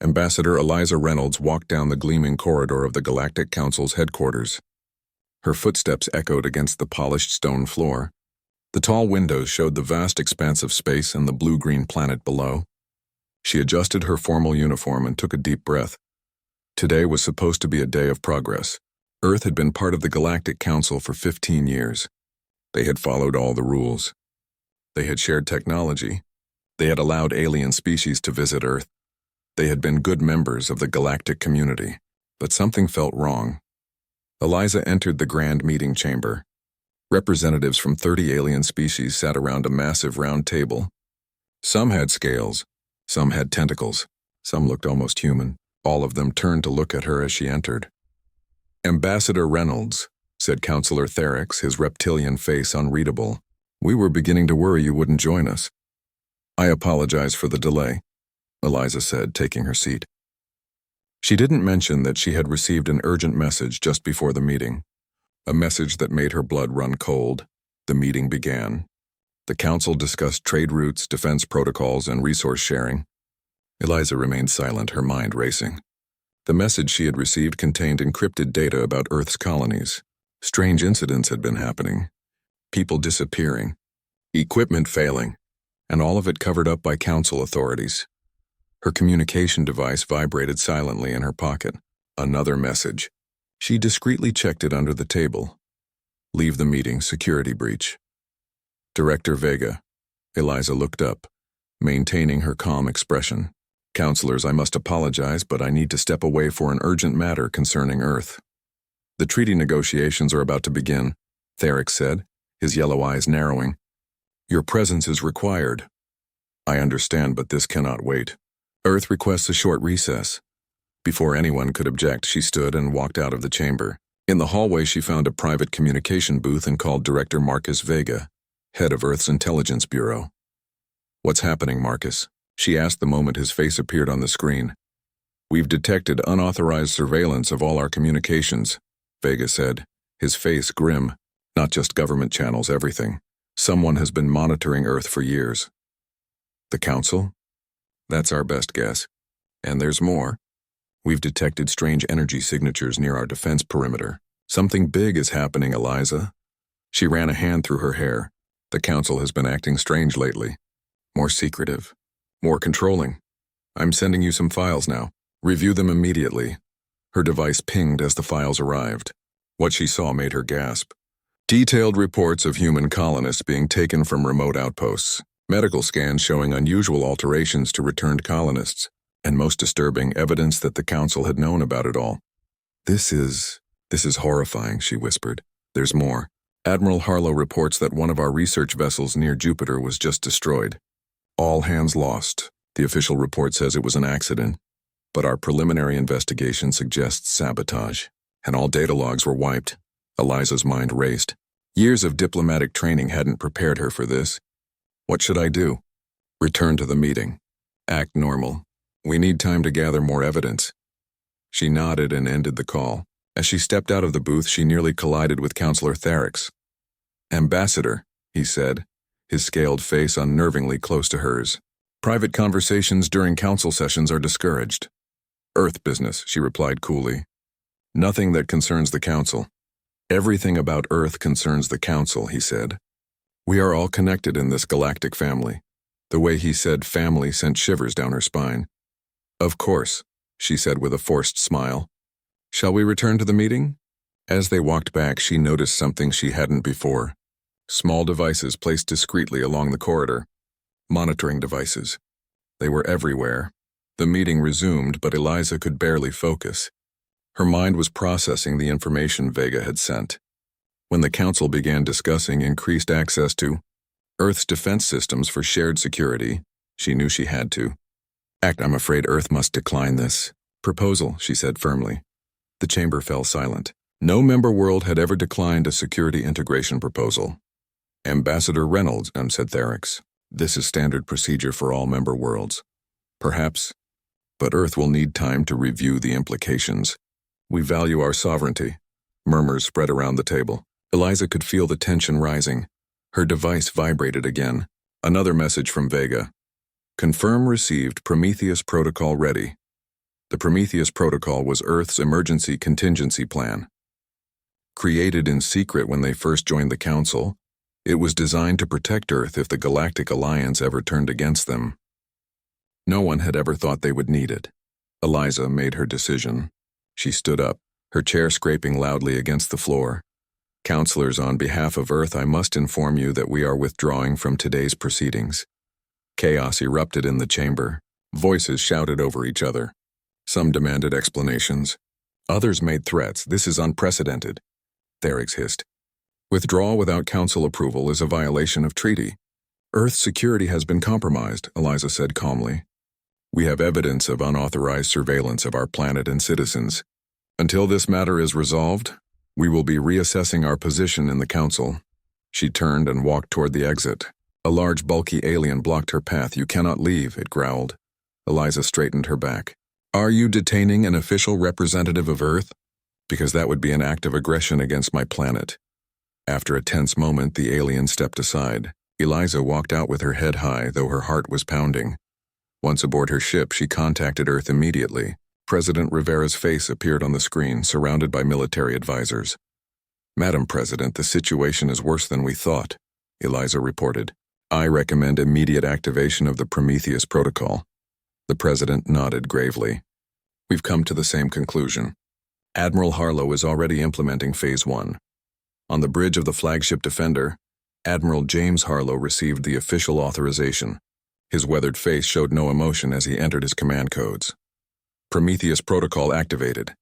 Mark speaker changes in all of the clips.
Speaker 1: Ambassador Eliza Reynolds walked down the gleaming corridor of the Galactic Council's headquarters. Her footsteps echoed against the polished stone floor. The tall windows showed the vast expanse of space and the blue-green planet below. She adjusted her formal uniform and took a deep breath. Today was supposed to be a day of progress. Earth had been part of the Galactic Council for 15 years. They had followed all the rules. They had shared technology. They had allowed alien species to visit Earth. They had been good members of the galactic community, but something felt wrong. Eliza entered the grand meeting chamber. Representatives from 30 alien species sat around a massive round table. Some had scales, some had tentacles, some looked almost human. All of them turned to look at her as she entered. "Ambassador Reynolds," said Counselor Therix, his reptilian face unreadable. "We were beginning to worry you wouldn't join us." "I apologize for the delay," Eliza said, taking her seat. She didn't mention that she had received an urgent message just before the meeting, a message that made her blood run cold. The meeting began. The council discussed trade routes, defense protocols, and resource sharing. Eliza remained silent, her mind racing. The message she had received contained encrypted data about Earth's colonies. Strange incidents had been happening. People disappearing, equipment failing, and all of it covered up by council authorities. Her communication device vibrated silently in her pocket. Another message. She discreetly checked it under the table. "Leave the meeting, security breach." "Director Vega." Eliza looked up, maintaining her calm expression. "Counselors, I must apologize, but I need to step away for an urgent matter concerning Earth." "The treaty negotiations are about to begin," Therix said, his yellow eyes narrowing. "Your presence is required." "I understand, but this cannot wait. Earth requests a short recess." Before anyone could object, she stood and walked out of the chamber. In the hallway, she found a private communication booth and called Director Marcus Vega, head of Earth's Intelligence Bureau. "What's happening, Marcus?" she asked the moment his face appeared on the screen. "We've detected unauthorized surveillance of all our communications," Vega said, his face grim. "Not just government channels, everything. Someone has been monitoring Earth for years." "The Council?" "That's our best guess. And there's more. We've detected strange energy signatures near our defense perimeter. Something big is happening, Eliza." She ran a hand through her hair. "The Council has been acting strange lately. More secretive. More controlling. I'm sending you some files now. Review them immediately." Her device pinged as the files arrived. What she saw made her gasp. Detailed reports of human colonists being taken from remote outposts. Medical scans showing unusual alterations to returned colonists, and most disturbing, evidence that the Council had known about it all. This is horrifying," she whispered. "There's more. Admiral Harlow reports that one of our research vessels near Jupiter was just destroyed. All hands lost. The official report says it was an accident, but our preliminary investigation suggests sabotage, and all data logs were wiped." Eliza's mind raced. Years of diplomatic training hadn't prepared her for this. "What should I do?" "Return to the meeting. Act normal. We need time to gather more evidence." She nodded and ended the call. As she stepped out of the booth, she nearly collided with Counselor Therix. "Ambassador," he said, his scaled face unnervingly close to hers. "Private conversations during council sessions are discouraged." "Earth business," she replied coolly. "Nothing that concerns the Council." "Everything about Earth concerns the Council," he said. "We are all connected in this galactic family." The way he said family sent shivers down her spine. "Of course," she said with a forced smile. "Shall we return to the meeting?" As they walked back, she noticed something she hadn't before. Small devices placed discreetly along the corridor. Monitoring devices. They were everywhere. The meeting resumed, but Eliza could barely focus. Her mind was processing the information Vega had sent. When the Council began discussing increased access to Earth's defense systems for shared security, she knew she had to. "I'm afraid Earth must decline this proposal," she said firmly. The chamber fell silent. No member world had ever declined a security integration proposal. "Ambassador Reynolds," said Therix. "This is standard procedure for all member worlds. Perhaps, but Earth will need time to review the implications. We value our sovereignty." Murmurs spread around the table. Eliza could feel the tension rising. Her device vibrated again. Another message from Vega. "Confirm received. Prometheus protocol ready." The Prometheus Protocol was Earth's emergency contingency plan. Created in secret when they first joined the Council, it was designed to protect Earth if the Galactic Alliance ever turned against them. No one had ever thought they would need it. Eliza made her decision. She stood up, her chair scraping loudly against the floor. Counselors, on behalf of Earth, I must inform you that we are withdrawing from today's proceedings. Chaos erupted in the chamber. Voices shouted over each other. Some demanded explanations. Others made threats. This is unprecedented. Therix hissed. Withdrawal without Council approval is a violation of treaty. Earth's security has been compromised, Eliza said calmly. We have evidence of unauthorized surveillance of our planet and citizens. Until this matter is resolved, we will be reassessing our position in the Council. She turned and walked toward the exit. A large, bulky alien blocked her path. You cannot leave, it growled. Eliza straightened her back. Are you detaining an official representative of Earth? Because that would be an act of aggression against my planet. After a tense moment, the alien stepped aside. Eliza walked out with her head high, though her heart was pounding. Once aboard her ship, she contacted Earth immediately. President Rivera's face appeared on the screen, surrounded by military advisors. Madam President, the situation is worse than we thought, Eliza reported. I recommend immediate activation of the Prometheus Protocol. The President nodded gravely. We've come to the same conclusion. Admiral Harlow is already implementing Phase 1. On the bridge of the flagship Defender, Admiral James Harlow received the official authorization. His weathered face showed no emotion as he entered his command codes. Prometheus Protocol activated,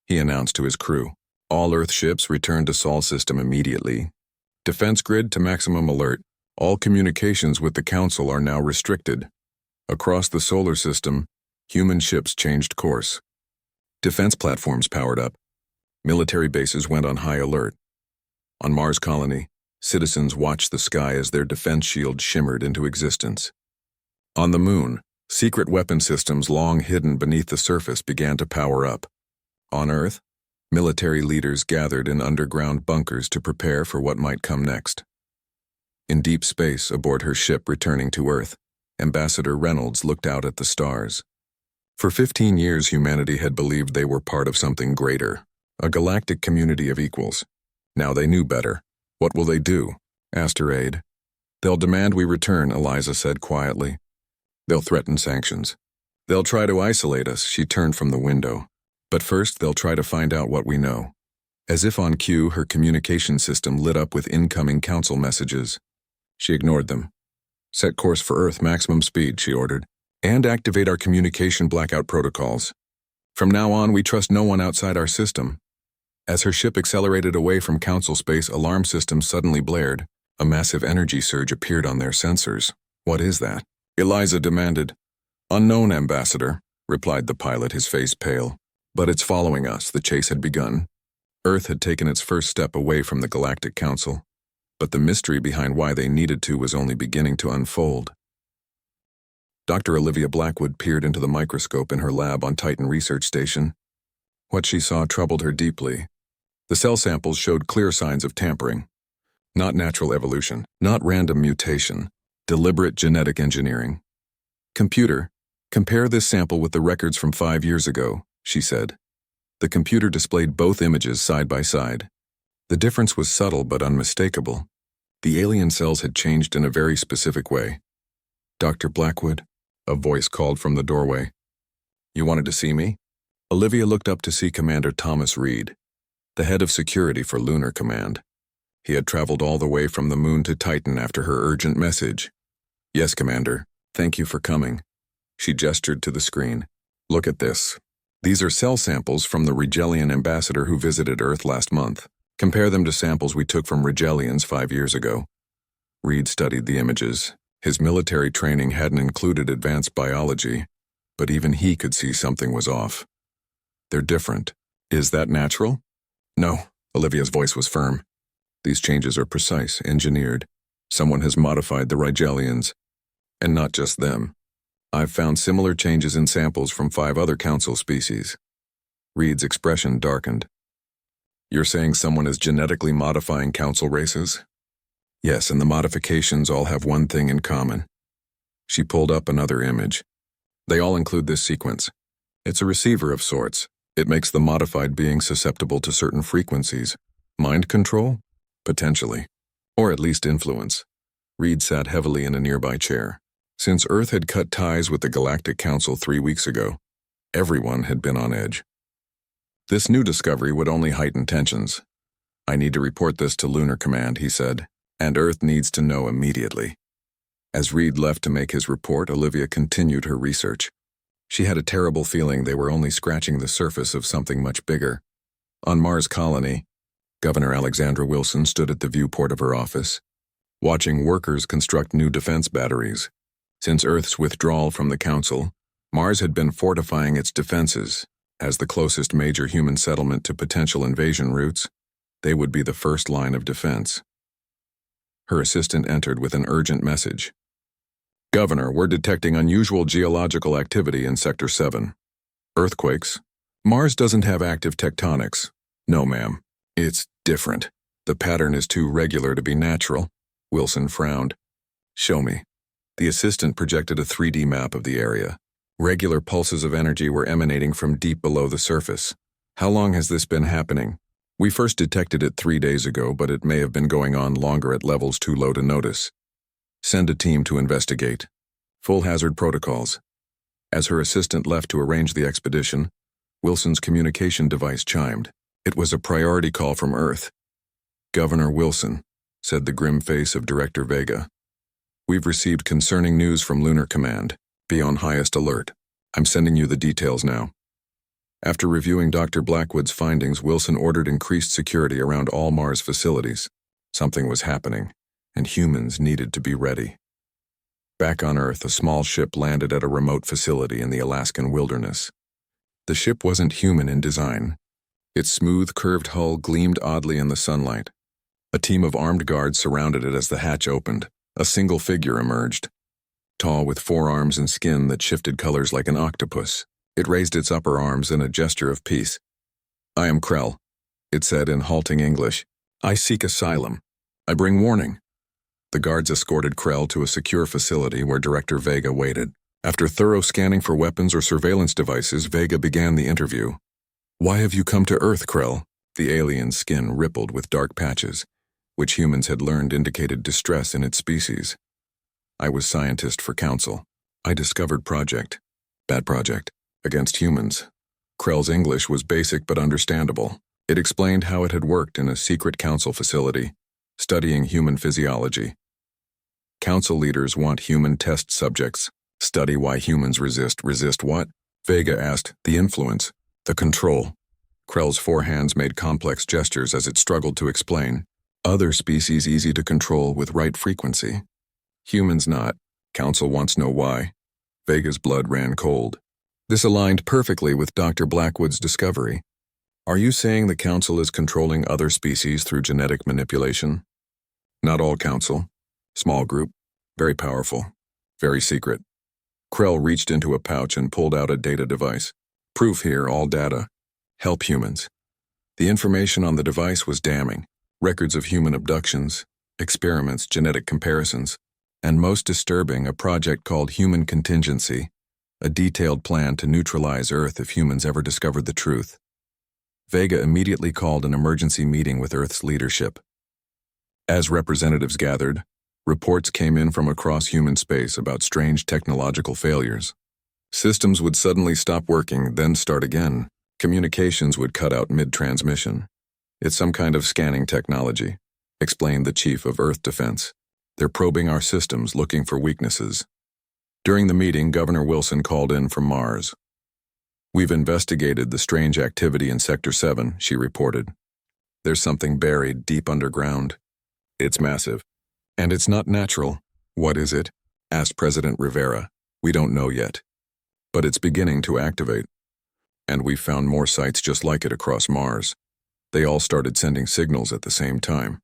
Speaker 1: he announced to his crew. All Earth ships return to Sol system immediately. Defense grid to maximum alert. All communications with the Council are now restricted. Across the solar system, human ships changed course. Defense platforms powered up. Military bases went on high alert. On Mars Colony, citizens watched the sky as their defense shields shimmered into existence. On the Moon, secret weapon systems long hidden beneath the surface began to power up. On Earth, military leaders gathered in underground bunkers to prepare for what might come next. In deep space, aboard her ship returning to Earth, Ambassador Reynolds looked out at the stars. For 15 years, humanity had believed they were part of something greater, a galactic community of equals. Now they knew better. What will they do? Asked her aide. They'll demand we return, Eliza said quietly. They'll threaten sanctions. They'll try to isolate us, she turned from the window. But first, they'll try to find out what we know. As if on cue, her communication system lit up with incoming Council messages. She ignored them. Set course for Earth maximum speed, she ordered, and activate our communication blackout protocols. From now on, we trust no one outside our system. As her ship accelerated away from Council space, alarm systems suddenly blared. A massive energy surge appeared on their sensors. What is that? Eliza demanded. Unknown, Ambassador, replied the pilot, his face pale. But it's following us. The chase had begun. Earth had taken its first step away from the Galactic Council. But the mystery behind why they needed to was only beginning to unfold. Dr. Olivia Blackwood peered into the microscope in her lab on Titan Research Station. What she saw troubled her deeply. The cell samples showed clear signs of tampering. Not natural evolution, not random mutation, deliberate genetic engineering. Computer, compare this sample with the records from 5 years ago, she said. The computer displayed both images side by side. The difference was subtle but unmistakable. The alien cells had changed in a very specific way. Dr. Blackwood, a voice called from the doorway. You wanted to see me? Olivia looked up to see Commander Thomas Reed, the head of security for Lunar Command. He had traveled all the way from the Moon to Titan after her urgent message. Yes, Commander. Thank you for coming. She gestured to the screen. Look at this. These are cell samples from the Regellian ambassador who visited Earth last month. Compare them to samples we took from Regellians 5 years ago. Reed studied the images. His military training hadn't included advanced biology, but even he could see something was off. They're different. Is that natural? No, Olivia's voice was firm. These changes are precise, engineered. Someone has modified the Rigellians. And not just them. I've found similar changes in samples from 5 other Council species. Reed's expression darkened. You're saying someone is genetically modifying Council races? Yes, and the modifications all have one thing in common. She pulled up another image. They all include this sequence. It's a receiver of sorts. It makes the modified being susceptible to certain frequencies. Mind control? Potentially. Or at least influence. Reed sat heavily in a nearby chair. Since Earth had cut ties with the Galactic Council 3 weeks ago, everyone had been on edge. This new discovery would only heighten tensions. I need to report this to Lunar Command, he said, and Earth needs to know immediately. As Reed left to make his report, Olivia continued her research. She had a terrible feeling they were only scratching the surface of something much bigger. On Mars Colony, Governor Alexandra Wilson stood at the viewport of her office, watching workers construct new defense batteries. Since Earth's withdrawal from the Council, Mars had been fortifying its defenses. As the closest major human settlement to potential invasion routes, they would be the first line of defense. Her assistant entered with an urgent message. Governor, we're detecting unusual geological activity in Sector 7. Earthquakes. Mars doesn't have active tectonics. No, ma'am. It's different. The pattern is too regular to be natural. Wilson frowned. Show me. The assistant projected a 3D map of the area. Regular pulses of energy were emanating from deep below the surface. How long has this been happening? We first detected it 3 days ago, but it may have been going on longer at levels too low to notice. Send a team to investigate. Full hazard protocols. As her assistant left to arrange the expedition, Wilson's communication device chimed. It was a priority call from Earth. Governor Wilson, said the grim face of Director Vega. We've received concerning news from Lunar Command. Be on highest alert. I'm sending you the details now. After reviewing Dr. Blackwood's findings, Wilson ordered increased security around all Mars facilities. Something was happening, and humans needed to be ready. Back on Earth, a small ship landed at a remote facility in the Alaskan wilderness. The ship wasn't human in design. Its smooth, curved hull gleamed oddly in the sunlight. A team of armed guards surrounded it as the hatch opened. A single figure emerged. Tall, with forearms and skin that shifted colors like an octopus, it raised its upper arms in a gesture of peace. I am Krell, it said in halting English. I seek asylum. I bring warning. The guards escorted Krell to a secure facility where Director Vega waited. After thorough scanning for weapons or surveillance devices, Vega began the interview. Why have you come to Earth, Krell? The alien's skin rippled with dark patches, which humans had learned indicated distress in its species. I was scientist for Council. I discovered bad project, against humans. Krell's English was basic but understandable. It explained how it had worked in a secret Council facility, studying human physiology. Council leaders want human test subjects. Study why humans resist. Resist what? Vega asked. The influence. The control. Krell's forehands made complex gestures as it struggled to explain. Other species easy to control with right frequency. Humans not. Council wants to know why. Vega's blood ran cold. This aligned perfectly with Dr. Blackwood's discovery. Are you saying the Council is controlling other species through genetic manipulation? Not all Council. Small group. Very powerful. Very secret. Krell reached into a pouch and pulled out a data device. Proof here, all data. Help humans. The information on the device was damning. Records of human abductions, experiments, genetic comparisons, and most disturbing, a project called Human Contingency, a detailed plan to neutralize Earth if humans ever discovered the truth. Vega immediately called an emergency meeting with Earth's leadership. As representatives gathered, reports came in from across human space about strange technological failures. Systems would suddenly stop working, then start again. Communications would cut out mid-transmission. It's some kind of scanning technology, explained the chief of Earth Defense. They're probing our systems, looking for weaknesses. During the meeting, Governor Wilson called in from Mars. We've investigated the strange activity in Sector 7, she reported. There's something buried deep underground. It's massive. And it's not natural. What is it? Asked President Rivera. We don't know yet. But it's beginning to activate. And we've found more sites just like it across Mars. They all started sending signals at the same time.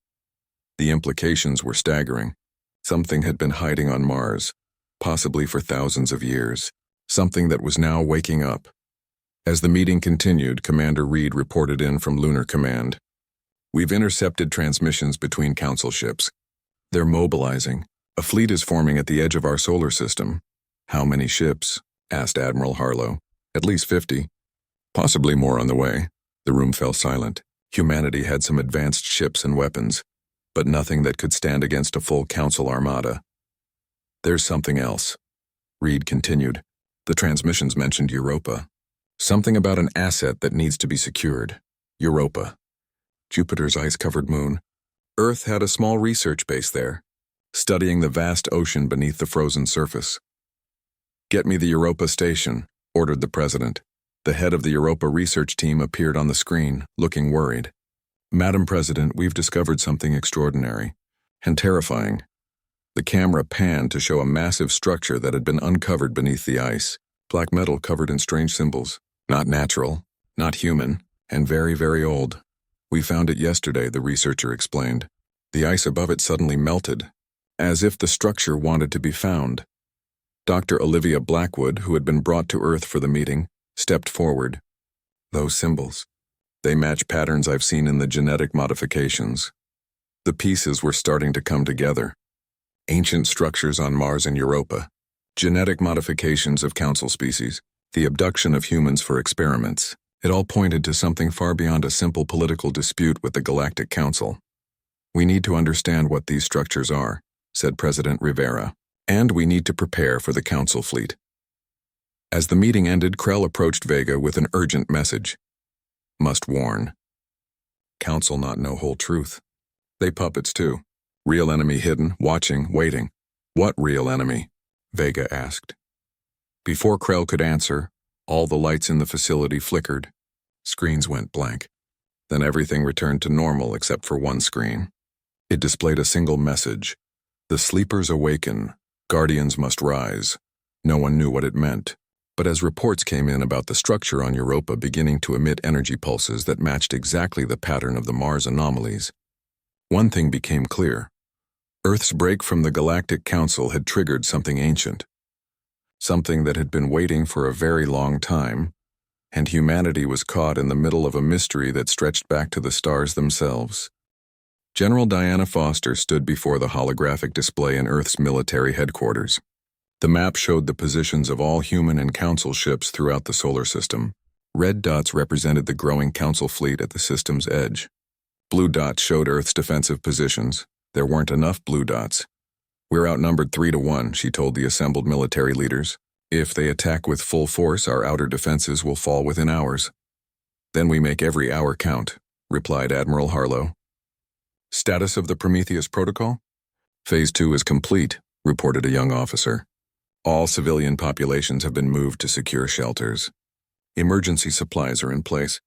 Speaker 1: The implications were staggering. Something had been hiding on Mars, possibly for thousands of years. Something that was now waking up. As the meeting continued, Commander Reed reported in from Lunar Command. We've intercepted transmissions between Council ships. They're mobilizing. A fleet is forming at the edge of our solar system. How many ships? Asked Admiral Harlow. At least 50. Possibly more on the way. The room fell silent. Humanity had some advanced ships and weapons, but nothing that could stand against a full council armada. There's something else. Reed continued. The transmissions mentioned Europa. Something about an asset that needs to be secured. Europa. Jupiter's ice-covered moon. Earth had a small research base there, studying the vast ocean beneath the frozen surface. Get me the Europa station, ordered the president. The head of the Europa research team appeared on the screen, looking worried. Madam President, we've discovered something extraordinary and terrifying. The camera panned to show a massive structure that had been uncovered beneath the ice. Black metal covered in strange symbols. Not natural, not human, and very, very old. We found it yesterday, the researcher explained. The ice above it suddenly melted, as if the structure wanted to be found. Dr. Olivia Blackwood, who had been brought to Earth for the meeting, stepped forward. Those symbols. They match patterns I've seen in the genetic modifications. The pieces were starting to come together. Ancient structures on Mars and Europa. Genetic modifications of council species. The abduction of humans for experiments. It all pointed to something far beyond a simple political dispute with the Galactic Council. We need to understand what these structures are, said President Rivera, and we need to prepare for the Council fleet. As the meeting ended, Krell approached Vega with an urgent message. Must warn. Council not know whole truth. They puppets too. Real enemy hidden, watching, waiting. What real enemy? Vega asked. Before Krell could answer, all the lights in the facility flickered. Screens went blank. Then everything returned to normal except for one screen. It displayed a single message. The sleepers awaken. Guardians must rise. No one knew what it meant. But as reports came in about the structure on Europa beginning to emit energy pulses that matched exactly the pattern of the Mars anomalies, one thing became clear. Earth's break from the Galactic Council had triggered something ancient. Something that had been waiting for a very long time, and humanity was caught in the middle of a mystery that stretched back to the stars themselves. General Diana Foster stood before the holographic display in Earth's military headquarters. The map showed the positions of all human and council ships throughout the solar system. Red dots represented the growing council fleet at the system's edge. Blue dots showed Earth's defensive positions. There weren't enough blue dots. We're outnumbered 3-1, she told the assembled military leaders. If they attack with full force, our outer defenses will fall within hours. Then we make every hour count, replied Admiral Harlow. Status of the Prometheus Protocol? Phase 2 is complete, reported a young officer. All civilian populations have been moved to secure shelters. Emergency supplies are in place.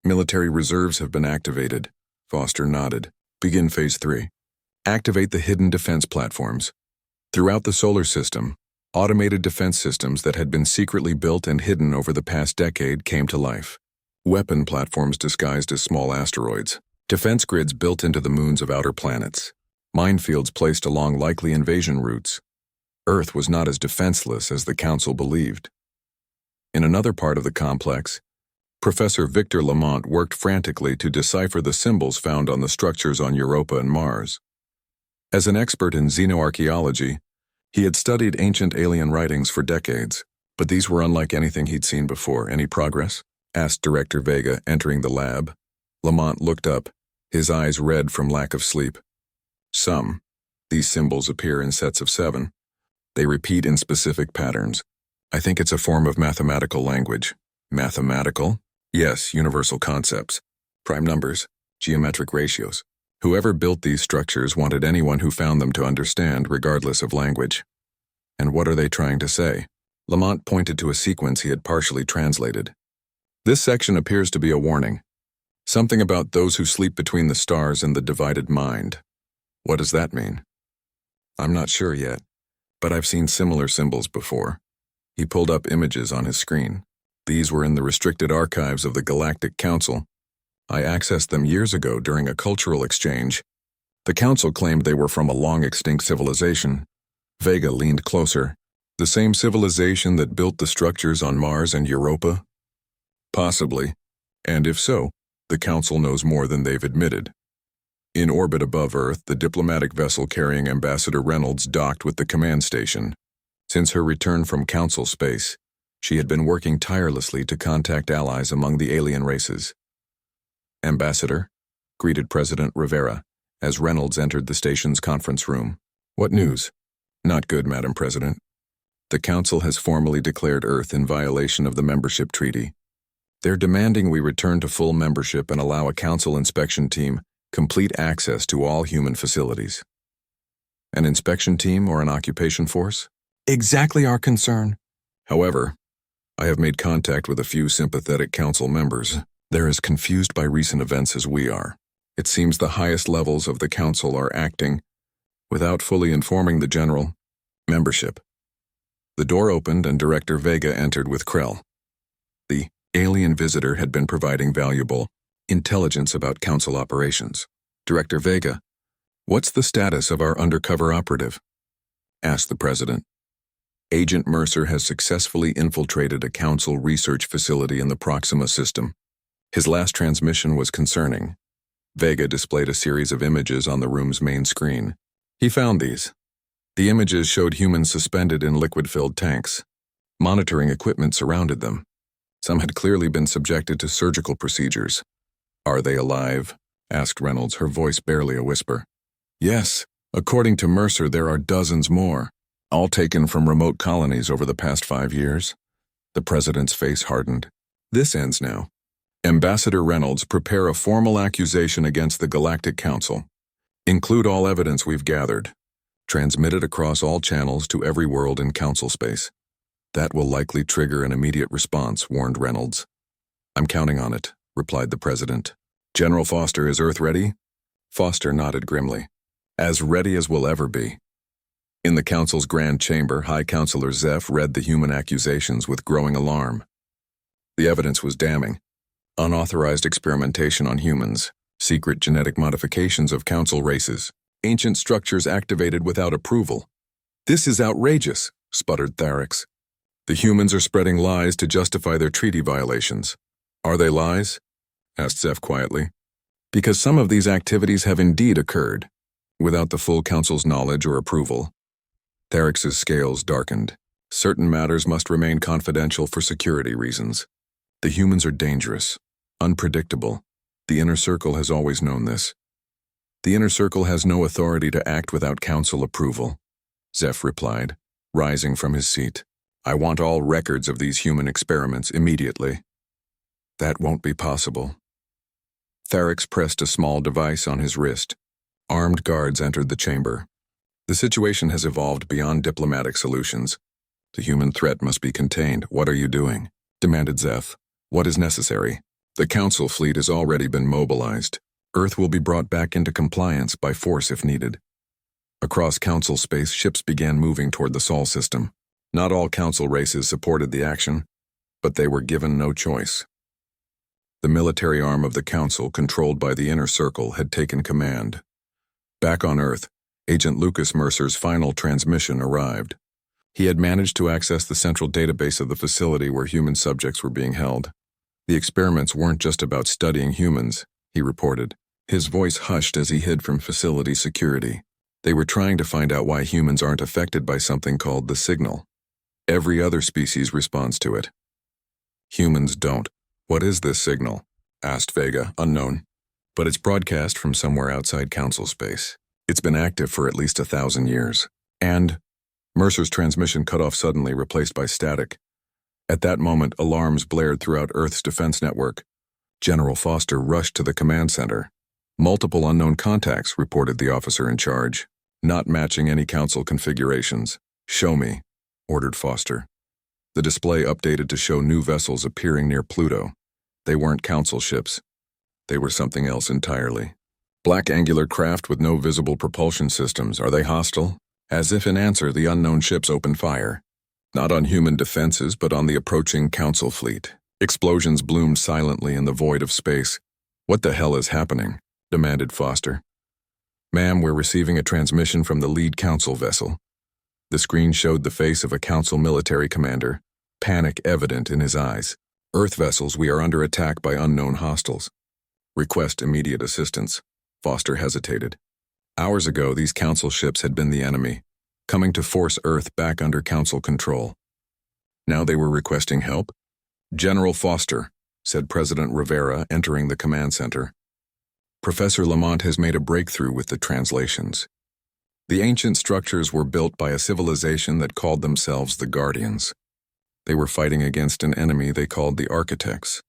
Speaker 1: Military reserves have been activated. Foster nodded. Begin Phase 3. Activate the hidden defense platforms. Throughout the solar system, automated defense systems that had been secretly built and hidden over the past decade came to life. Weapon platforms disguised as small asteroids. Defense grids built into the moons of outer planets. Minefields placed along likely invasion routes. Earth was not as defenseless as the Council believed. In another part of the complex, Professor Victor Lamont worked frantically to decipher the symbols found on the structures on Europa and Mars. As an expert in xenoarchaeology, he had studied ancient alien writings for decades, but these were unlike anything he'd seen before. Any progress? Asked Director Vega, entering the lab. Lamont looked up, his eyes red from lack of sleep. Some. These symbols appear in sets of 7. They repeat in specific patterns. I think it's a form of mathematical language. Mathematical? Yes, universal concepts. Prime numbers, geometric ratios. Whoever built these structures wanted anyone who found them to understand, regardless of language. And what are they trying to say? Lamont pointed to a sequence he had partially translated. This section appears to be a warning. Something about those who sleep between the stars and the divided mind. What does that mean? I'm not sure yet, but I've seen similar symbols before. He pulled up images on his screen. These were in the restricted archives of the Galactic Council. I accessed them years ago during a cultural exchange. The Council claimed they were from a long-extinct civilization. Vega leaned closer. The same civilization that built the structures on Mars and Europa? Possibly. And if so, the Council knows more than they've admitted. In orbit above Earth, the diplomatic vessel carrying Ambassador Reynolds docked with the command station. Since her return from Council space, She had been working tirelessly to contact allies among the alien races. "Ambassador," greeted President Rivera, as Reynolds entered the station's conference room. "What news?" "Not good, Madam President. The Council has formally declared Earth in violation of the membership treaty. They're demanding we return to full membership and allow a Council inspection team complete access to all human facilities." "An inspection team or an occupation force?" "Exactly our concern." "However, I have made contact with a few sympathetic Council members. They're as confused by recent events as we are. It seems the highest levels of the Council are acting without fully informing the general membership." The door opened and Director Vega entered with Krell. The alien visitor had been providing valuable intelligence about Council operations. "Director Vega, what's the status of our undercover operative?" asked the President. "Agent Mercer has successfully infiltrated a Council research facility in the Proxima system. His last transmission was concerning." Vega displayed a series of images on the room's main screen. He found these. The images showed humans suspended in liquid-filled tanks. Monitoring equipment surrounded them. Some had clearly been subjected to surgical procedures. "Are they alive?" asked Reynolds, her voice barely a whisper. "Yes. According to Mercer, there are dozens more, all taken from remote colonies over the past 5 years." The President's face hardened. "This ends now. Ambassador Reynolds, prepare a formal accusation against the Galactic Council. Include all evidence we've gathered. Transmit it across all channels to every world in Council space. That will likely trigger an immediate response," warned Reynolds. "I'm counting on it," replied the President. "General Foster, is Earth ready?" Foster nodded grimly. "As ready as we'll ever be." In the Council's Grand Chamber, High Counselor Zeph read the human accusations with growing alarm. The evidence was damning. Unauthorized experimentation on humans, secret genetic modifications of Council races, ancient structures activated without approval. "This is outrageous," sputtered Tharix. "The humans are spreading lies to justify their treaty violations." "Are they lies?" asked Zeph quietly. "Because some of these activities have indeed occurred, without the full Council's knowledge or approval." Tharix's scales darkened. "Certain matters must remain confidential for security reasons. The humans are dangerous, unpredictable. The Inner Circle has always known this. The Inner Circle has no authority to act without Council approval," Zeph replied, rising from his seat. "I want all records of these human experiments immediately." "That won't be possible." Tharix pressed a small device on his wrist. Armed guards entered the chamber. "The situation has evolved beyond diplomatic solutions. The human threat must be contained. What are you doing?" demanded Zeph. "What is necessary?" "The Council fleet has already been mobilized. Earth will be brought back into compliance by force if needed." Across Council space, ships began moving toward the Sol system. Not all Council races supported the action, but they were given no choice. The military arm of the Council, controlled by the Inner Circle, had taken command. Back on Earth, Agent Lucas Mercer's final transmission arrived. He had managed to access the central database of the facility where human subjects were being held. The experiments weren't just about studying humans, he reported. His voice hushed as he hid from facility security. They were trying to find out why humans aren't affected by something called the signal. Every other species responds to it. Humans don't. "What is this signal?" asked Vega, unknown. "But it's broadcast from somewhere outside Council space. It's been active for at least 1,000 years. And..." Mercer's transmission cut off suddenly, replaced by static. At that moment, alarms blared throughout Earth's defense network. General Foster rushed to the command center. "Multiple unknown contacts," reported the officer in charge, "not matching any Council configurations." "Show me," ordered Foster. The display updated to show new vessels appearing near Pluto. They weren't Council ships. They were something else entirely. "Black angular craft with no visible propulsion systems. Are they hostile?" As if in answer, the unknown ships opened fire. Not on human defenses, but on the approaching Council fleet. Explosions bloomed silently in the void of space. "What the hell is happening?" demanded Foster. "Ma'am, we're receiving a transmission from the lead Council vessel." The screen showed the face of a Council military commander, panic evident in his eyes. "Earth vessels, we are under attack by unknown hostiles. Request immediate assistance." Foster hesitated. Hours ago, these Council ships had been the enemy, coming to force Earth back under Council control. Now they were requesting help? General Foster, said President Rivera, entering the command center. Professor Lamont has made a breakthrough with the translations. The ancient structures were built by a civilization that called themselves the Guardians. They were fighting against an enemy they called the Architects.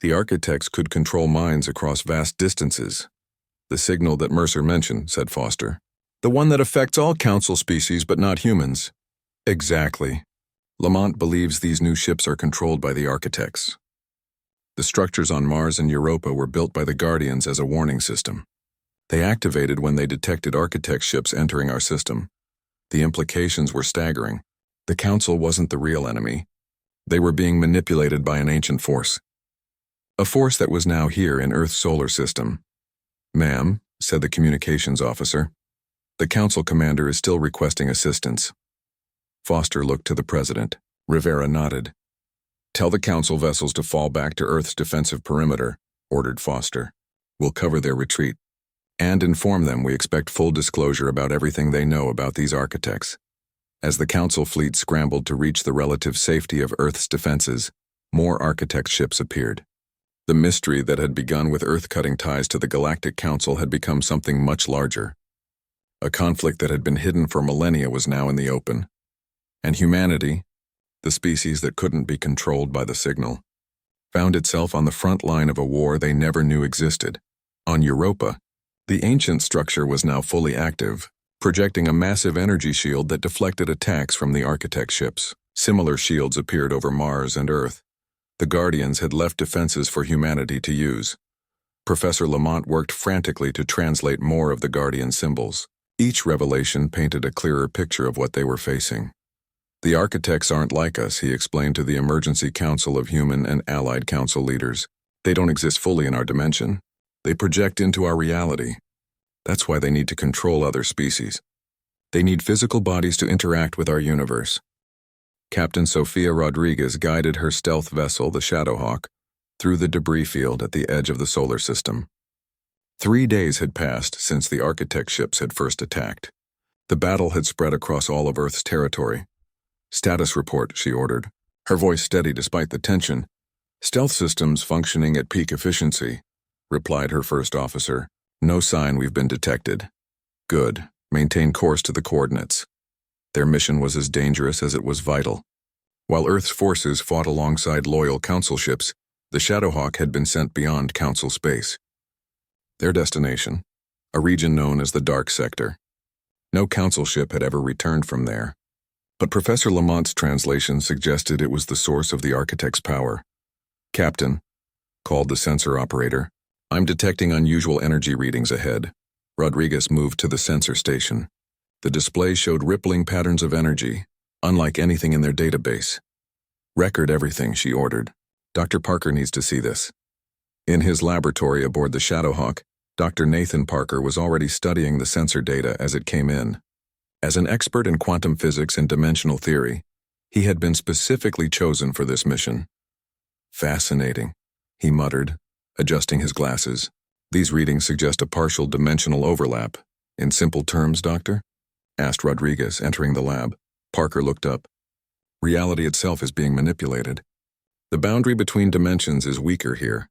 Speaker 1: The Architects could control minds across vast distances. The signal that Mercer mentioned, said Foster. The one that affects all council species but not humans. Exactly. Lamont believes these new ships are controlled by the Architects. The structures on Mars and Europa were built by the Guardians as a warning system. They activated when they detected Architect ships entering our system. The implications were staggering. The Council wasn't the real enemy. They were being manipulated by an ancient force. A force that was now here in Earth's solar system. Ma'am, said the communications officer, the Council commander is still requesting assistance. Foster looked to the president. Rivera nodded. Tell the Council vessels to fall back to Earth's defensive perimeter, ordered Foster. We'll cover their retreat. And inform them we expect full disclosure about everything they know about these Architects. As the Council fleet scrambled to reach the relative safety of Earth's defenses, more Architect ships appeared. The mystery that had begun with Earth cutting ties to the Galactic Council had become something much larger. A conflict that had been hidden for millennia was now in the open. And humanity, the species that couldn't be controlled by the signal, found itself on the front line of a war they never knew existed. On Europa, the ancient structure was now fully active, projecting a massive energy shield that deflected attacks from the Architect ships. Similar shields appeared over Mars and Earth. The Guardians had left defenses for humanity to use. Professor Lamont worked frantically to translate more of the Guardian symbols. Each revelation painted a clearer picture of what they were facing. The Architects aren't like us, he explained to the Emergency Council of Human and Allied Council leaders. They don't exist fully in our dimension. They project into our reality. That's why they need to control other species. They need physical bodies to interact with our universe. Captain Sofia Rodriguez guided her stealth vessel, the Shadowhawk, through the debris field at the edge of the solar system. 3 days had passed since the Architect ships had first attacked. The battle had spread across all of Earth's territory. Status report, she ordered, her voice steady despite the tension. Stealth systems functioning at peak efficiency, replied her first officer. No sign we've been detected. Good. Maintain course to the coordinates. Their mission was as dangerous as it was vital. While Earth's forces fought alongside loyal Council ships, the Shadowhawk had been sent beyond Council space. Their destination, a region known as the Dark Sector. No Council ship had ever returned from there. But Professor Lamont's translation suggested it was the source of the Architect's power. Captain, called the sensor operator, I'm detecting unusual energy readings ahead. Rodriguez moved to the sensor station. The display showed rippling patterns of energy, unlike anything in their database. Record everything, she ordered. Dr. Parker needs to see this. In his laboratory aboard the Shadowhawk, Dr. Nathan Parker was already studying the sensor data as it came in. As an expert in quantum physics and dimensional theory, he had been specifically chosen for this mission. Fascinating, he muttered, adjusting his glasses. These readings suggest a partial dimensional overlap. In simple terms, Doctor? Asked Rodriguez, entering the lab. Parker looked up. Reality itself is being manipulated. The boundary between dimensions is weaker here.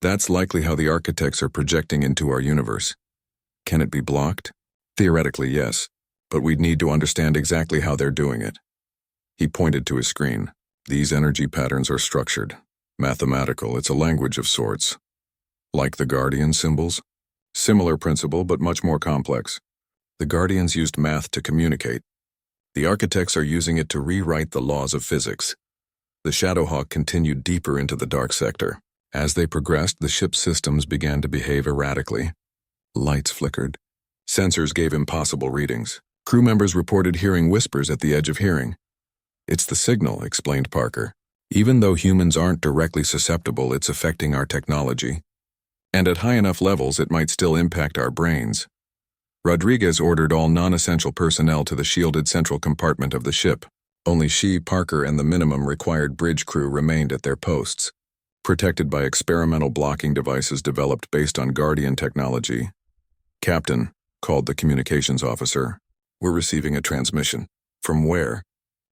Speaker 1: That's likely how the Architects are projecting into our universe. Can it be blocked? Theoretically, yes, but we'd need to understand exactly how they're doing it. He pointed to his screen. These energy patterns are structured. Mathematical, it's a language of sorts. Like the Guardian symbols? Similar principle, but much more complex. The Guardians used math to communicate. The Architects are using it to rewrite the laws of physics. The Shadowhawk continued deeper into the Dark Sector. As they progressed, the ship's systems began to behave erratically. Lights flickered. Sensors gave impossible readings. Crew members reported hearing whispers at the edge of hearing. It's the signal, explained Parker. Even though humans aren't directly susceptible, it's affecting our technology. And at high enough levels, it might still impact our brains. Rodriguez ordered all non-essential personnel to the shielded central compartment of the ship. Only she, Parker, and the minimum required bridge crew remained at their posts, protected by experimental blocking devices developed based on Guardian technology. Captain, called the communications officer, we're receiving a transmission. From where?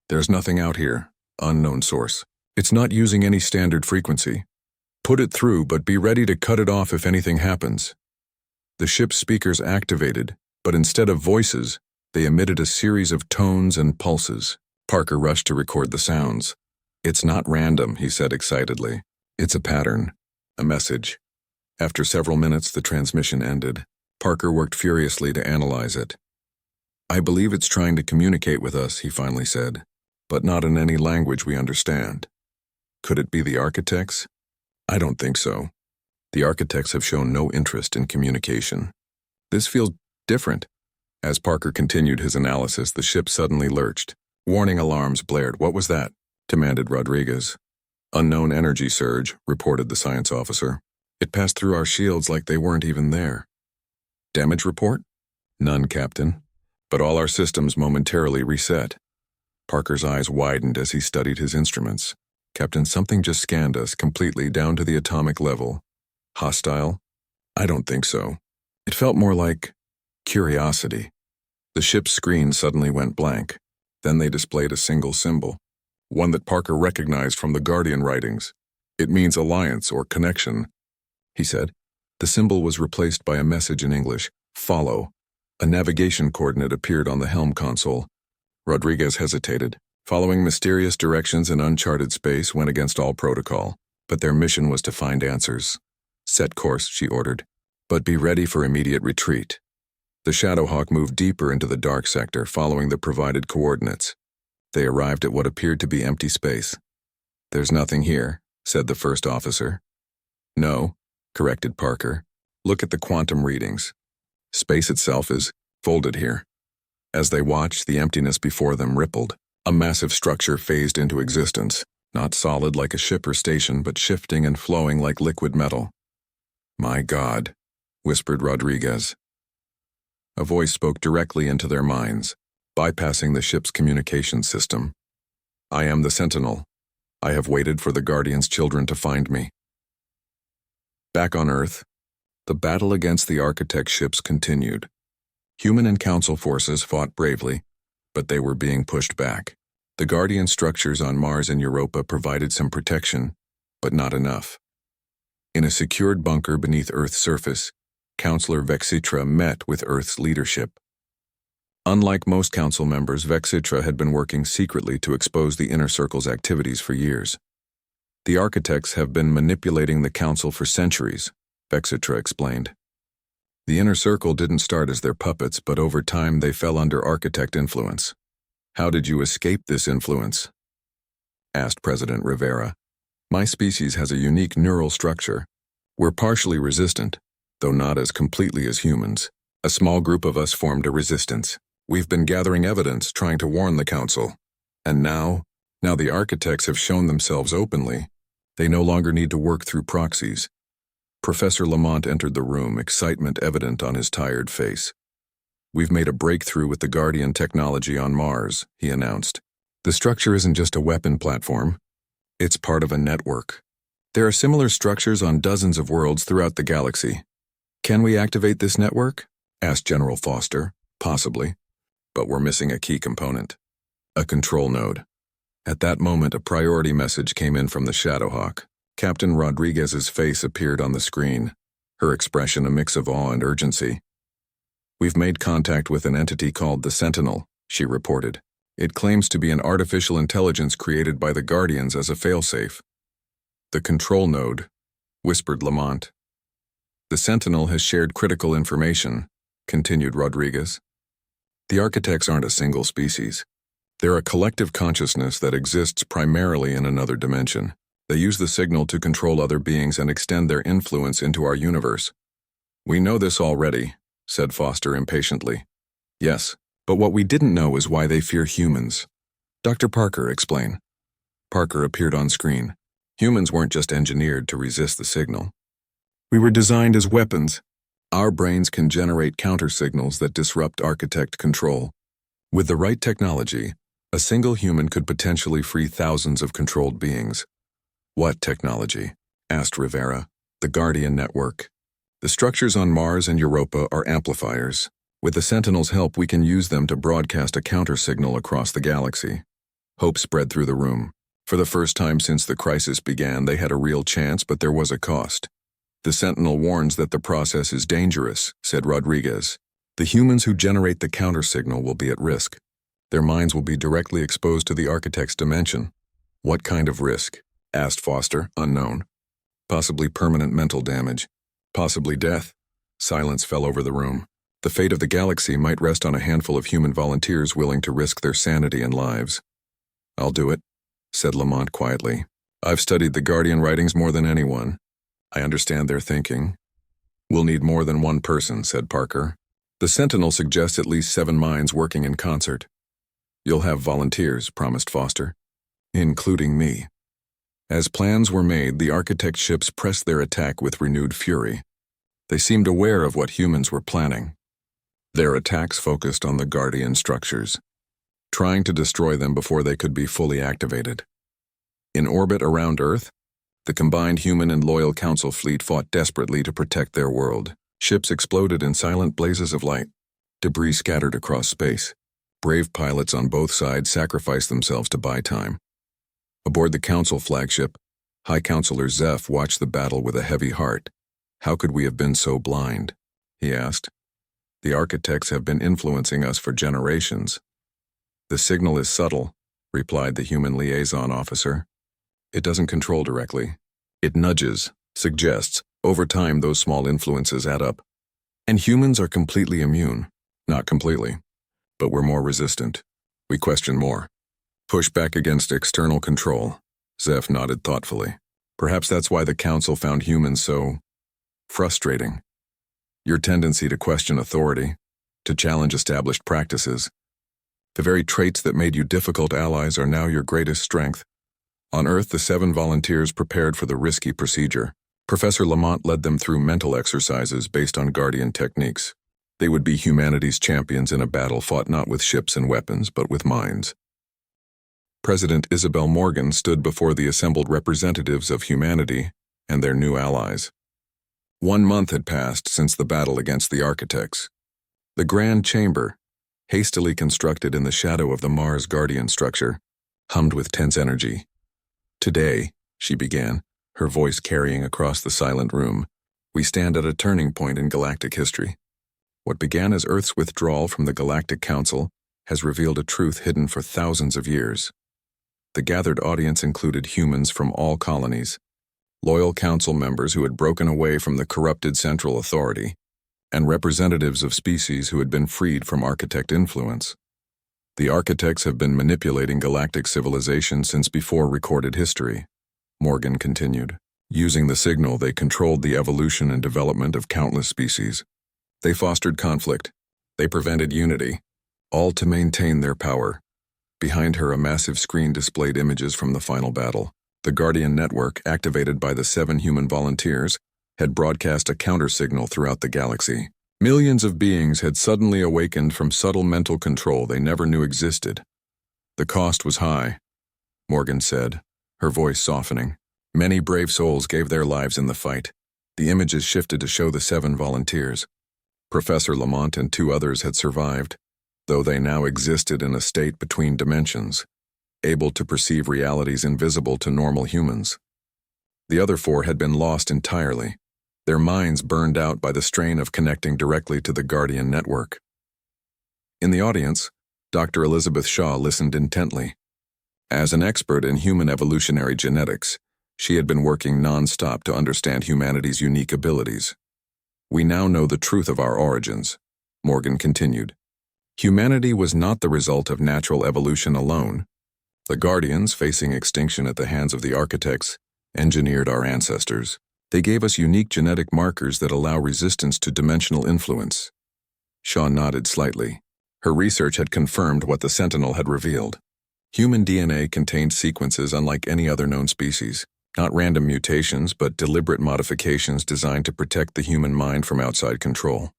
Speaker 1: There's nothing out here. unknown source. It's not using any standard frequency. Put it through, but be ready to cut it off if anything happens. The ship's speakers activated, but instead of voices, they emitted a series of tones and pulses. Parker rushed to record the sounds. It's not random, he said excitedly. It's a pattern, a message. After several minutes, the transmission ended. Parker worked furiously to analyze it. I believe it's trying to communicate with us, he finally said, but not in any language we understand. Could it be the architects? I don't think so. The architects have shown no interest in communication. This feels different. As Parker continued his analysis, the ship suddenly lurched. Warning alarms blared. What was that? Demanded Rodriguez. Unknown energy surge, reported the science officer. It passed through our shields like they weren't even there. Damage report? None, Captain. But all our systems momentarily reset. Parker's eyes widened as he studied his instruments. Captain, something just scanned us completely down to the atomic level. Hostile? I don't think so. It felt more like curiosity. The ship's screen suddenly went blank. Then they displayed a single symbol, one that Parker recognized from the Guardian writings. It means alliance or connection, he said. The symbol was replaced by a message in English, follow. A navigation coordinate appeared on the helm console. Rodriguez hesitated. Following mysterious directions in uncharted space went against all protocol, but their mission was to find answers. Set course, she ordered, but be ready for immediate retreat. The Shadowhawk moved deeper into the dark sector, following the provided coordinates. They arrived at what appeared to be empty space. There's nothing here, said the first officer. No, corrected Parker. Look at the quantum readings. Space itself is folded here. As they watched, the emptiness before them rippled. A massive structure phased into existence, not solid like a ship or station, but shifting and flowing like liquid metal. My God, whispered Rodriguez. A voice spoke directly into their minds, bypassing the ship's communication system. I am the Sentinel. I have waited for the Guardian's children to find me. Back on Earth, the battle against the Architect ships continued. Human and Council forces fought bravely, but they were being pushed back. The Guardian structures on Mars and Europa provided some protection, but not enough. In a secured bunker beneath Earth's surface, Counselor Vexitra met with Earth's leadership. Unlike most Council members, Vexitra had been working secretly to expose the Inner Circle's activities for years. The Architects have been manipulating the Council for centuries, Vexitra explained. The Inner Circle didn't start as their puppets, but over time they fell under Architect influence. How did you escape this influence? Asked President Rivera. My species has a unique neural structure. We're partially resistant, though not as completely as humans. A small group of us formed a resistance. We've been gathering evidence, trying to warn the Council. And now the Architects have shown themselves openly. They no longer need to work through proxies. Professor Lamont entered the room, excitement evident on his tired face. We've made a breakthrough with the Guardian technology on Mars, he announced. The structure isn't just a weapon platform. It's part of a network. There are similar structures on dozens of worlds throughout the galaxy. Can we activate this network? Asked General Foster. Possibly. But we're missing a key component. A control node. At that moment, a priority message came in from the Shadowhawk. Captain Rodriguez's face appeared on the screen, her expression a mix of awe and urgency. We've made contact with an entity called the Sentinel, she reported. It claims to be an artificial intelligence created by the Guardians as a failsafe. The control node, whispered Lamont. The Sentinel has shared critical information, continued Rodriguez. The Architects aren't a single species. They're a collective consciousness that exists primarily in another dimension. They use the signal to control other beings and extend their influence into our universe. We know this already, said Foster impatiently. Yes, but what we didn't know is why they fear humans. Dr. Parker, explain. Parker appeared on screen. Humans weren't just engineered to resist the signal. We were designed as weapons. Our brains can generate counter-signals that disrupt Architect control. With the right technology, a single human could potentially free thousands of controlled beings. What technology? Asked Rivera. The Guardian network. The structures on Mars and Europa are amplifiers. With the Sentinel's help, we can use them to broadcast a counter-signal across the galaxy. Hope spread through the room. For the first time since the crisis began, they had a real chance, but there was a cost. "The Sentinel warns that the process is dangerous," said Rodriguez. "The humans who generate the counter-signal will be at risk. Their minds will be directly exposed to the Architect's dimension." "What kind of risk?" asked Foster, unknown. "Possibly permanent mental damage. Possibly death." Silence fell over the room. The fate of the galaxy might rest on a handful of human volunteers willing to risk their sanity and lives. "I'll do it," said Lamont quietly. "I've studied the Guardian writings more than anyone. I understand their thinking." "We'll need more than one person," said Parker. "The Sentinel suggests at least 7 minds working in concert." "You'll have volunteers," promised Foster. "Including me." As plans were made, the Architect ships pressed their attack with renewed fury. They seemed aware of what humans were planning. Their attacks focused on the Guardian structures, trying to destroy them before they could be fully activated. In orbit around Earth, the combined human and loyal Council fleet fought desperately to protect their world. Ships exploded in silent blazes of light. Debris scattered across space. Brave pilots on both sides sacrificed themselves to buy time. Aboard the Council flagship, High Counselor Zeph watched the battle with a heavy heart. "How could we have been so blind?" he asked. "The Architects have been influencing us for generations." "The signal is subtle," replied the human liaison officer. "It doesn't control directly. It nudges, suggests. Over time, those small influences add up. And humans are completely immune. Not completely, but we're more resistant. We question more. Push back against external control." Zeph nodded thoughtfully. "Perhaps that's why the Council found humans so frustrating. Your tendency to question authority, to challenge established practices. The very traits that made you difficult allies are now your greatest strength." On Earth, the 7 volunteers prepared for the risky procedure. Professor Lamont led them through mental exercises based on Guardian techniques. They would be humanity's champions in a battle fought not with ships and weapons, but with minds. President Isabel Morgan stood before the assembled representatives of humanity and their new allies. 1 month had passed since the battle against the Architects. The Grand Chamber, hastily constructed in the shadow of the Mars Guardian structure, hummed with tense energy. "Today," she began, her voice carrying across the silent room, "we stand at a turning point in galactic history. What began as Earth's withdrawal from the Galactic Council has revealed a truth hidden for thousands of years." The gathered audience included humans from all colonies, loyal Council members who had broken away from the corrupted Central Authority, and representatives of species who had been freed from Architect influence. "The Architects have been manipulating galactic civilization since before recorded history," Morgan continued. "Using the signal, they controlled the evolution and development of countless species. They fostered conflict. They prevented unity, all to maintain their power." Behind her, a massive screen displayed images from the final battle. The Guardian network, activated by the 7 human volunteers, had broadcast a counter-signal throughout the galaxy. Millions of beings had suddenly awakened from subtle mental control they never knew existed. "The cost was high," Morgan said, her voice softening. "Many brave souls gave their lives in the fight." The images shifted to show the 7 volunteers. Professor Lamont and 2 others had survived, though they now existed in a state between dimensions, able to perceive realities invisible to normal humans. The other 4 had been lost entirely, their minds burned out by the strain of connecting directly to the Guardian network. In the audience, Dr. Elizabeth Shaw listened intently. As an expert in human evolutionary genetics, she had been working non-stop to understand humanity's unique abilities. "We now know the truth of our origins," Morgan continued. "Humanity was not the result of natural evolution alone. The Guardians, facing extinction at the hands of the Architects, engineered our ancestors. They gave us unique genetic markers that allow resistance to dimensional influence." Shaw nodded slightly. Her research had confirmed what the Sentinel had revealed. Human DNA contained sequences unlike any other known species, not random mutations, but deliberate modifications designed to protect the human mind from outside control.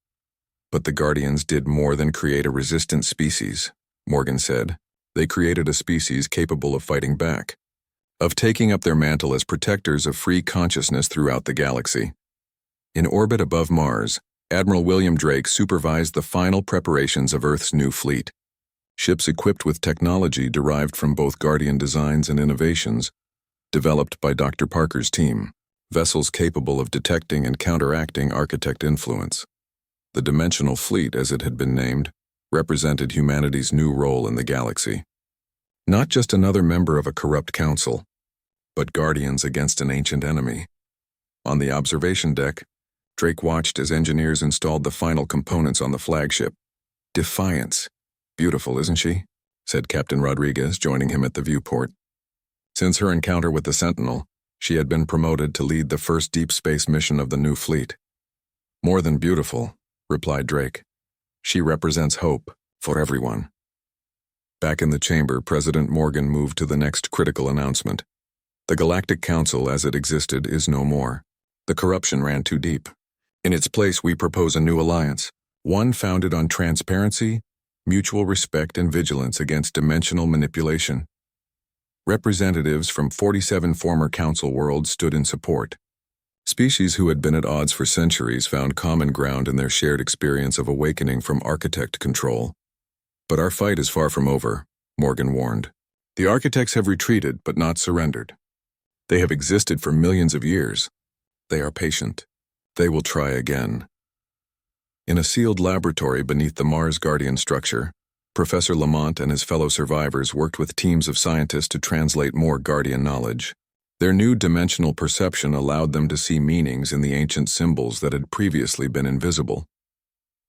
Speaker 1: "But the Guardians did more than create a resistant species," Morgan said. "They created a species capable of fighting back, of taking up their mantle as protectors of free consciousness throughout the galaxy." In orbit above Mars, Admiral William Drake supervised the final preparations of Earth's new fleet. ships equipped with technology derived from both Guardian designs and innovations developed by Dr. Parker's team, vessels capable of detecting and counteracting architect influence. The Dimensional Fleet, as it had been named, represented humanity's new role in the galaxy. Not just another member of a corrupt council, but guardians against an ancient enemy. On the observation deck, Drake watched as engineers installed the final components on the flagship. Defiance. Beautiful, isn't she? Said Captain Rodriguez, joining him at the viewport. Since her encounter with the Sentinel, she had been promoted to lead the first deep space mission of the new fleet. More than beautiful, replied Drake. She represents hope for everyone. Back in the chamber, President Morgan moved to the next critical announcement. The Galactic Council as it existed is no more. The corruption ran too deep. In its place, we propose a new alliance, one founded on transparency, mutual respect, and vigilance against dimensional manipulation. Representatives from 47 former council worlds stood in support. Species who had been at odds for centuries found common ground in their shared experience of awakening from architect control. But our fight is far from over, Morgan warned. The architects have retreated but not surrendered. They have existed for millions of years. They are patient. They will try again. In a sealed laboratory beneath the Mars Guardian structure, Professor Lamont and his fellow survivors worked with teams of scientists to translate more Guardian knowledge. Their new dimensional perception allowed them to see meanings in the ancient symbols that had previously been invisible.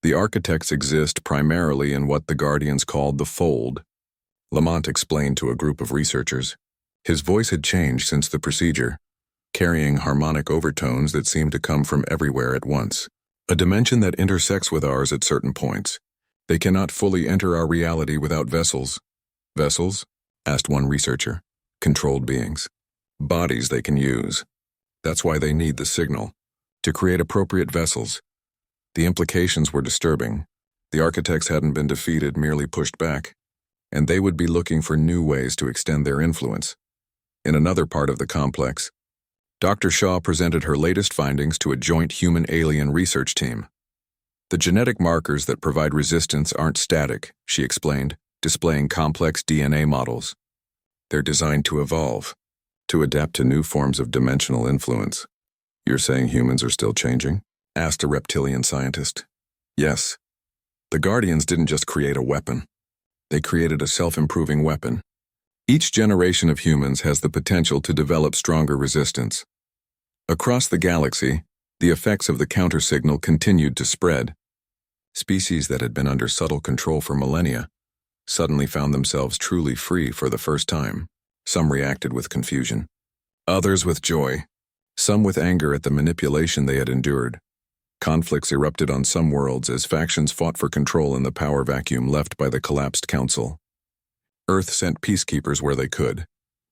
Speaker 1: The architects exist primarily in what the Guardians called the Fold, Lamont explained to a group of researchers. His voice had changed since the procedure, carrying harmonic overtones that seemed to come from everywhere at once. A dimension that intersects with ours at certain points. They cannot fully enter our reality without vessels. Vessels? Asked one researcher. Controlled beings. Bodies they can use. That's why they need the signal. To create appropriate vessels. The implications were disturbing. The architects hadn't been defeated, merely pushed back. And they would be looking for new ways to extend their influence. In another part of the complex, Dr. Shaw presented her latest findings to a joint human-alien research team. The genetic markers that provide resistance aren't static, she explained, displaying complex DNA models. They're designed to evolve, to adapt to new forms of dimensional influence. You're saying humans are still changing? Asked a reptilian scientist. Yes. The Guardians didn't just create a weapon. They created a self-improving weapon. Each generation of humans has the potential to develop stronger resistance. Across the galaxy, the effects of the counter-signal continued to spread. Species that had been under subtle control for millennia suddenly found themselves truly free for the first time. Some reacted with confusion, others with joy, some with anger at the manipulation they had endured. Conflicts erupted on some worlds as factions fought for control in the power vacuum left by the collapsed council. Earth sent peacekeepers where they could,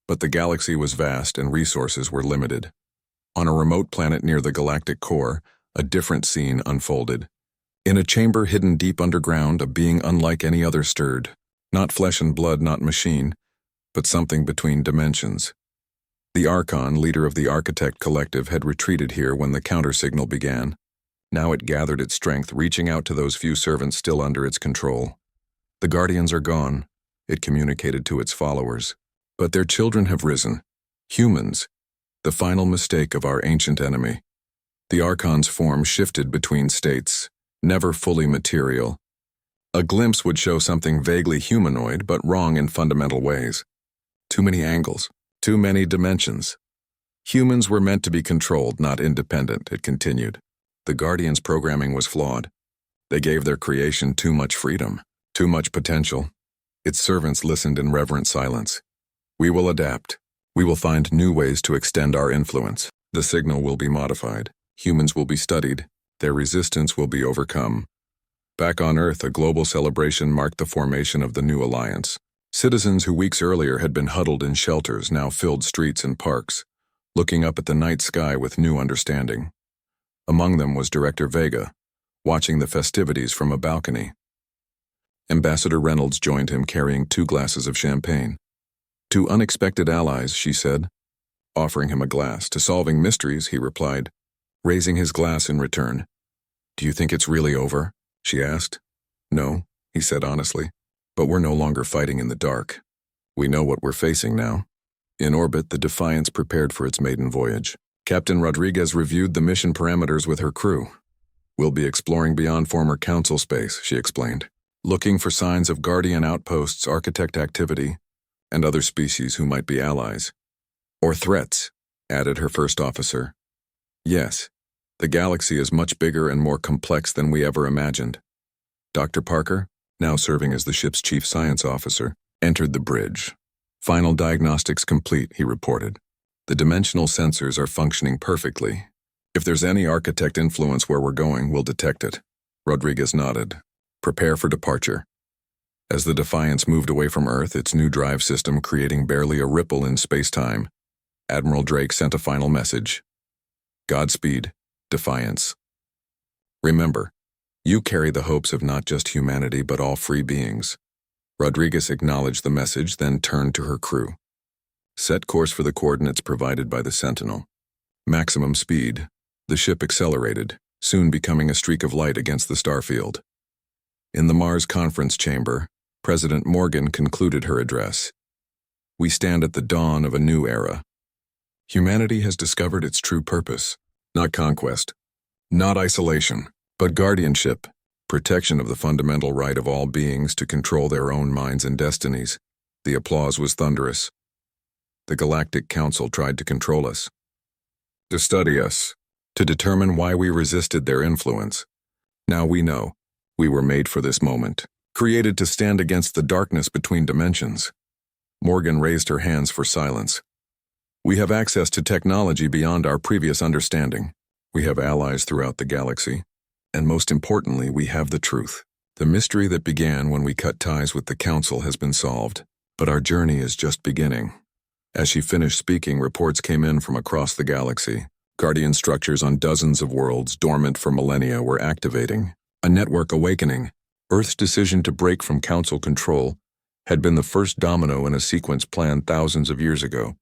Speaker 1: but the galaxy was vast and resources were limited. On a remote planet near the galactic core, a different scene unfolded. In a chamber hidden deep underground, a being unlike any other stirred. Not flesh and blood, not machine, but something between dimensions. The Archon, leader of the Architect Collective, had retreated here when the counter-signal began. Now it gathered its strength, reaching out to those few servants still under its control. The Guardians are gone, it communicated to its followers. But their children have risen. Humans. The final mistake of our ancient enemy. The Archon's form shifted between states, never fully material. A glimpse would show something vaguely humanoid, but wrong in fundamental ways. Too many angles, too many dimensions. Humans were meant to be controlled, not independent, it continued. The Guardians' programming was flawed. They gave their creation too much freedom, too much potential. Its servants listened in reverent silence. We will adapt. We will find new ways to extend our influence. The signal will be modified. Humans will be studied. Their resistance will be overcome. Back on Earth, a global celebration marked the formation of the new alliance. Citizens who weeks earlier had been huddled in shelters now filled streets and parks, looking up at the night sky with new understanding. Among them was Director Vega, watching the festivities from a balcony. Ambassador Reynolds joined him carrying 2 glasses of champagne. To unexpected allies, she said, offering him a glass. To solving mysteries, he replied, raising his glass in return. Do you think it's really over? She asked. No, he said honestly, But we're no longer fighting in the dark. We know what we're facing now. In orbit, the Defiance prepared for its maiden voyage. Captain Rodriguez reviewed the mission parameters with her crew. We'll be exploring beyond former Council space, she explained, looking for signs of Guardian outposts, Architect activity, and other species who might be allies. Or threats, added her first officer. Yes, the galaxy is much bigger and more complex than we ever imagined. Dr. Parker, now serving as the ship's chief science officer, entered the bridge. Final diagnostics complete, he reported. The dimensional sensors are functioning perfectly. If there's any Architect influence where we're going, we'll detect it. Rodriguez nodded. Prepare for departure. As the Defiance moved away from Earth, its new drive system creating barely a ripple in space-time, Admiral Drake sent a final message. Godspeed, Defiance. Remember, you carry the hopes of not just humanity but all free beings. Rodriguez acknowledged the message, then turned to her crew. Set course for the coordinates provided by the Sentinel. Maximum speed. The ship accelerated, soon becoming a streak of light against the starfield. In the Mars conference chamber, President Morgan concluded her address. We stand at the dawn of a new era. Humanity has discovered its true purpose. Not conquest, not isolation, but guardianship, protection of the fundamental right of all beings to control their own minds and destinies. The applause was thunderous. The Galactic Council tried to control us, to study us, to determine why we resisted their influence. Now we know. We were made for this moment, created to stand against the darkness between dimensions. Morgan raised her hands for silence. We have access to technology beyond our previous understanding. We have allies throughout the galaxy. And most importantly, we have the truth. The mystery that began when we cut ties with the Council has been solved, but our journey is just beginning. As she finished speaking, reports came in from across the galaxy. Guardian structures on dozens of worlds dormant for millennia were activating. A network awakening. Earth's decision to break from Council control had been the first domino in a sequence planned thousands of years ago.